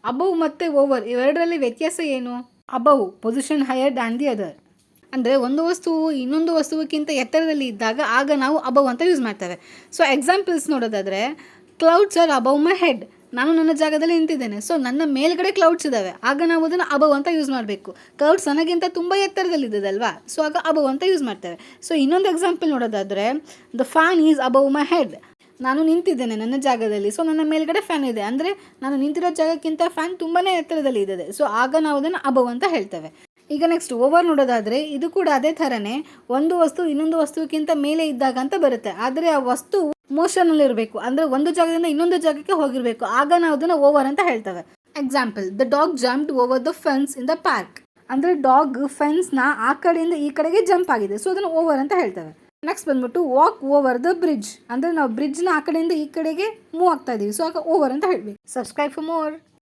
Above ಮತ್ತು over ಇವೆರಡರಲ್ಲಿ ವ್ಯತ್ಯಾಸ ಏನು? Above position higher than the other. ಅಂದರೆ ಒಂದು ವಸ್ತುವು ಇನ್ನೊಂದು ವಸ್ತುವಿಗಿಂತ ಎತ್ತರದಲ್ಲಿ ಇದ್ದಾಗ ಆಗ ನಾವು ಅಬೌವ್ ಅಂತ ಯೂಸ್ ಮಾಡ್ತೇವೆ. ಸೊ ಎಕ್ಸಾಂಪಲ್ಸ್ ನೋಡೋದಾದರೆ, clouds are above my head. ನಾನು ನನ್ನ ಜಾಗದಲ್ಲಿ ನಿಂತಿದ್ದೇನೆ, ಸೊ ನನ್ನ ಮೇಲ್ಗಡೆ ಕ್ಲೌಡ್ಸ್ ಇದ್ದಾವೆ, ಆಗ ನಾವು ಅದನ್ನು ಅಬೌವ್ ಅಂತ ಯೂಸ್ ಮಾಡಬೇಕು. ಕ್ಲೌಡ್ಸ್ ನನಗಿಂತ ತುಂಬ ಎತ್ತರದಲ್ಲಿದ್ದದಲ್ವಾ, ಸೊ ಆಗ ಅಬೌವ್ ಅಂತ ಯೂಸ್ ಮಾಡ್ತೇವೆ. ಸೊ ಇನ್ನೊಂದು ಎಕ್ಸಾಂಪಲ್ ನೋಡೋದಾದರೆ, the fan is above my head. ನಾನು ನಿಂತಿದ್ದೇನೆ ನನ್ನ ಜಾಗದಲ್ಲಿ, ಸೊ ನನ್ನ ಮೇಲ್ಗಡೆ ಫ್ಯಾನ್ ಇದೆ, ಅಂದರೆ ನಾನು ನಿಂತಿರೋ ಜಾಗಕ್ಕಿಂತ ಫ್ಯಾನ್ ತುಂಬಾ ಎತ್ತರದಲ್ಲಿ ಇದೆ, ಸೊ ಆಗ ನಾವು ಅದನ್ನು ಅಬೌವ್ ಅಂತ ಹೇಳ್ತೇವೆ. ಈಗ ನೆಕ್ಸ್ಟ್ ಓವರ್ ನೋಡೋದಾದರೆ, ಇದು ಕೂಡ ಅದೇ ಥರನೇ ಒಂದು ವಸ್ತು ಇನ್ನೊಂದು ವಸ್ತುವಿಗಿಂತ ಮೇಲೆ ಇದ್ದಾಗ ಅಂತ ಬರುತ್ತೆ. ಆದರೆ ಆ ವಸ್ತು ಮೋಷನಲ್ಲಿ ಇರಬೇಕು, ಅಂದರೆ ಒಂದು ಜಾಗದಿಂದ ಇನ್ನೊಂದು ಜಾಗಕ್ಕೆ ಹೋಗಿರಬೇಕು, ಆಗ ನಾವು ಅದನ್ನು ಓವರ್ ಅಂತ ಹೇಳ್ತೇವೆ. Example, the dog jumped over the fence in the park. ಅಂದರೆ ಡಾಗ್ ಫೆನ್ಸ್ನ ಆ ಕಡೆಯಿಂದ ಈ ಕಡೆಗೆ ಜಂಪ್ ಆಗಿದೆ, ಸೊ ಅದನ್ನು ಓವರ್ ಅಂತ ಹೇಳ್ತೇವೆ. ನೆಕ್ಸ್ಟ್ ಬಂದ್ಬಿಟ್ಟು ವಾಕ್ ಓವರ್ ದ ಬ್ರಿಡ್ಜ್. ಅಂದರೆ ನಾವು ಬ್ರಿಡ್ಜ್ನ ಆ ಕಡೆಯಿಂದ ಈ ಕಡೆಗೆ ಮೂವ್ ಆಗ್ತಾ ಇದ್ದೀವಿ, ಸೊ ಆಗ ಓವರ್ ಅಂತ ಹೇಳಬೇಕು. Subscribe for more.